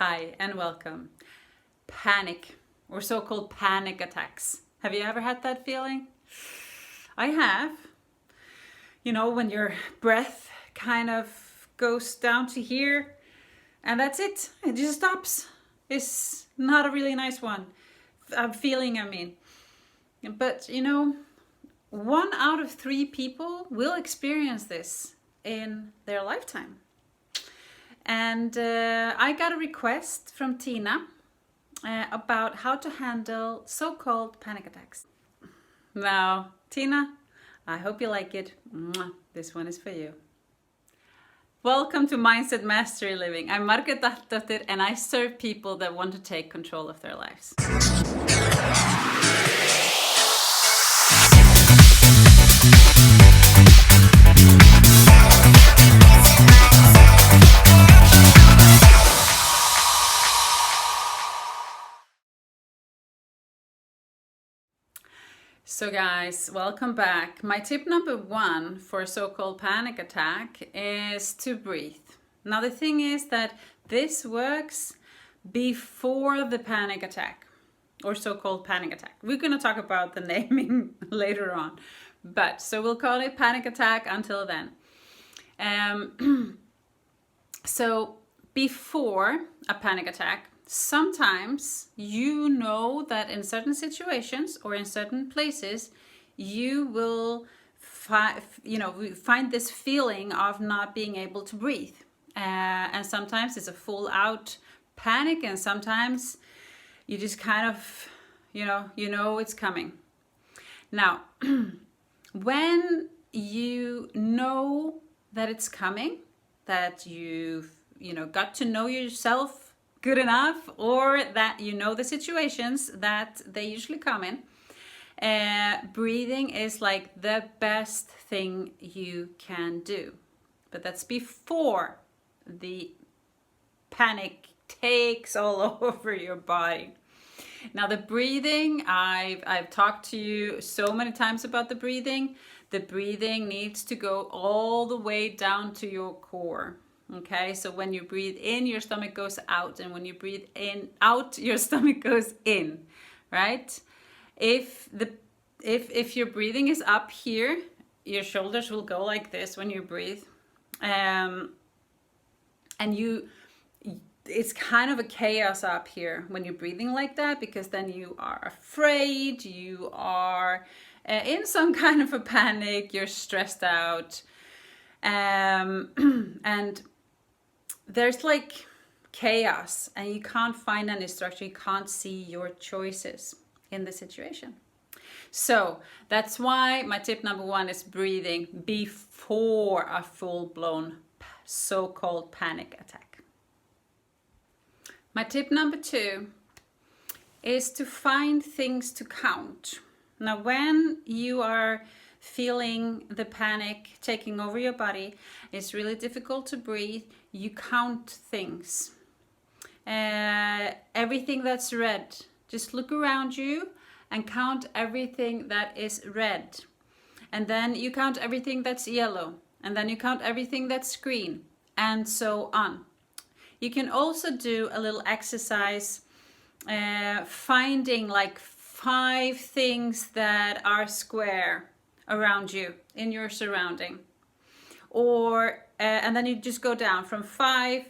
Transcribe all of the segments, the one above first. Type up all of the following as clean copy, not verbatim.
Hi and welcome. Panic, or so-called panic attacks. Have you ever had that feeling? I have. You know, when your breath kind of goes down to here and that's it. It just stops. It's not a really nice one. Feeling, I mean. But you know, 1 out of 3 people will experience this in their lifetime. And I got a request from Tina about how to handle so-called panic attacks. Now, Tina, I hope you like it. Mwah. This one is for you. Welcome to Mindset Mastery Living. I'm Margrét Dattdóttir and I serve people that want to take control of their lives. So guys, welcome back. My tip number 1 for a so-called panic attack is to breathe. Now the thing is that this works before the panic attack or so-called panic attack. We're going to talk about the naming later on, but so we'll call it panic attack until then. So before a panic attack, sometimes you know that in certain situations or in certain places you will find this feeling of not being able to breathe, and sometimes it's a full out panic, and sometimes you just kind of you know it's coming. Now when you know that it's coming, that you've got to know yourself good enough, or that you know the situations that they usually come in, breathing is like the best thing you can do. But that's before the panic takes all over your body. Now the breathing, I've talked to you so many times about the breathing. The breathing needs to go all the way down to your core. Okay, so when you breathe in, your stomach goes out, and when you breathe in out, your stomach goes in, right? If your breathing is up here, your shoulders will go like this when you breathe, and it's kind of a chaos up here when you're breathing like that, because then you are afraid, you are in some kind of a panic, you're stressed out, and there's like chaos, and you can't find any structure, you can't see your choices in the situation. So that's why my tip number 1 is breathing before a full-blown so-called panic attack. My tip number 2 is to find things to count. Now when you are feeling the panic taking over your body, it's really difficult to breathe, you count things. Everything that's red, just look around you and count everything that is red. And then you count everything that's yellow. And then you count everything that's green, and so on. You can also do a little exercise finding like 5 things that are square around you in your surrounding, or and then you just go down from 5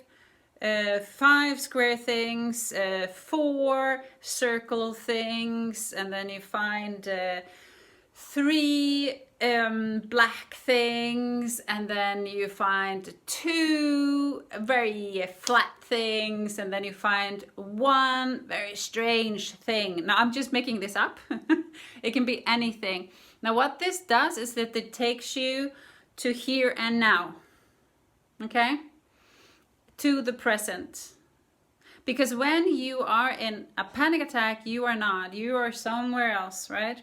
square things, 4 circle things, and then you find 3 black things, and then you find 2 very flat things, and then you find 1 very strange thing. Now I'm just making this up. It can be anything. Now what this does is that it takes you to here and now, okay? To the present. Because when you are in a panic attack, you are not. You are somewhere else, right?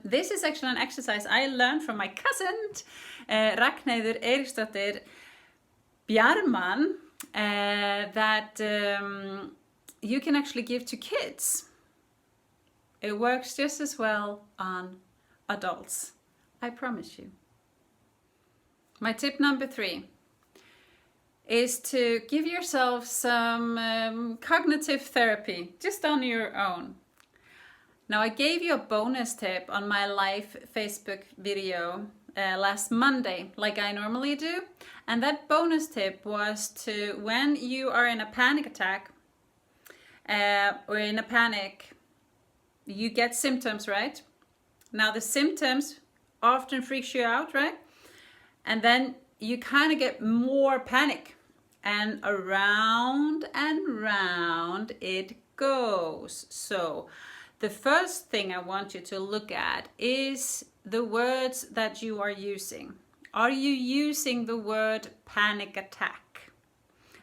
This is actually an exercise I learned from my cousin, Ragnheiður Eiríksdóttir Bjarman, that you can actually give to kids. It works just as well on adults, I promise you. My tip number 3 is to give yourself some cognitive therapy just on your own. Now, I gave you a bonus tip on my live Facebook video last Monday, like I normally do. And that bonus tip was to, when you are in a panic attack or in a panic, you get symptoms, right? Now, the symptoms often freaks you out, right? And then you kind of get more panic. And around it goes. So the first thing I want you to look at is the words that you are using. Are you using the word panic attack?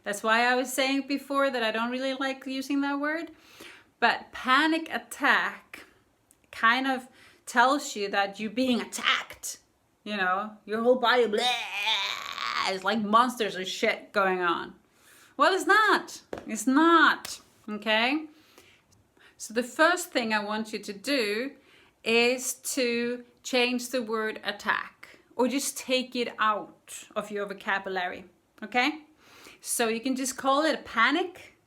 That's why I was saying before that I don't really like using that word. But panic attack kind of tells you that you're being attacked. You know, your whole body, blah, it's like monsters or shit going on. Well, it's not. It's not. Okay? So the first thing I want you to do is to change the word attack, or just take it out of your vocabulary. Okay? So you can just call it a panic,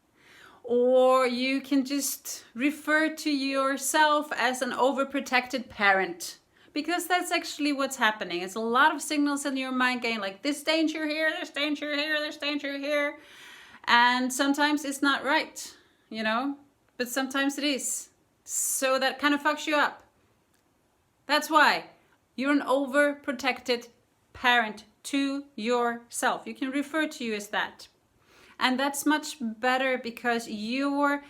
or you can just refer to yourself as an overprotected parent. Because that's actually what's happening. It's a lot of signals in your mind going like, this danger here, there's danger here, there's danger here. And sometimes it's not right, you know, but sometimes it is. So that kind of fucks you up. That's why you're an overprotected parent to yourself. You can refer to you as that. And that's much better because your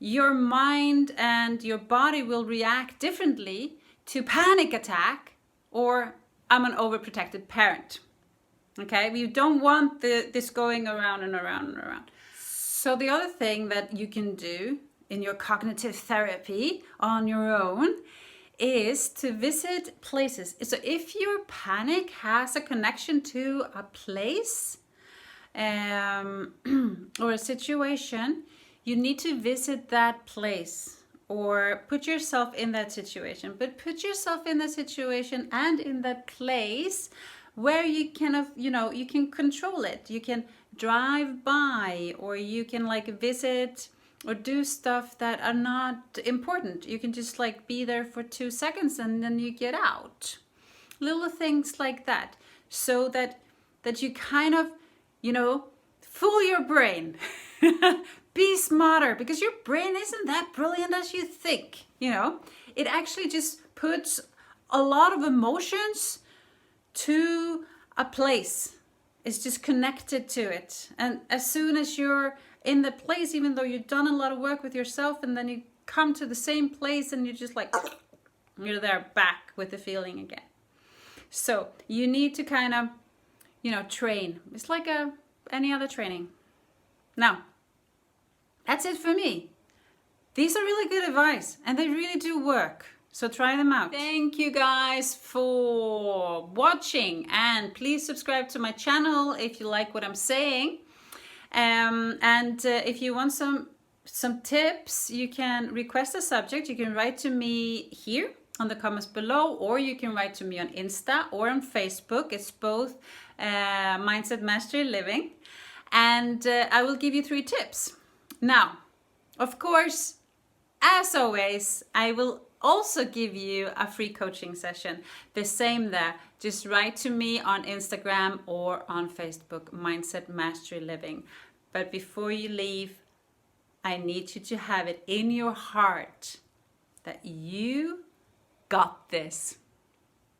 mind and your body will react differently to panic attack or I'm an overprotected parent. Okay, we don't want this going around and around and around. So the other thing that you can do in your cognitive therapy on your own is to visit places. So if your panic has a connection to a place or a situation, you need to visit that place or put yourself in that situation. But put yourself in that situation and in that place where you can, you can control it. You can drive by, or you can like visit or do stuff that are not important. You can just like be there for 2 seconds and then you get out. Little things like that, so that you kind of, fool your brain. Be smarter, because your brain isn't that brilliant as you think. It actually just puts a lot of emotions to a place. It's just connected to it. And as soon as you're in the place, even though you've done a lot of work with yourself, and then you come to the same place and you're just like, you're there back with the feeling again. So you need to kind of, train. It's like any other training. Now, that's it for me. These are really good advice and they really do work. So try them out. Thank you guys for watching, and please subscribe to my channel if you like what I'm saying. If you want some tips, you can request a subject. You can write to me here on the comments below, or you can write to me on Insta or on Facebook. It's both Mindset Mastery Living, and I will give you 3 tips. Now, of course, as always, I will also give you a free coaching session. The same there. Just write to me on Instagram or on Facebook, Mindset Mastery Living. But before you leave, I need you to have it in your heart that you got this.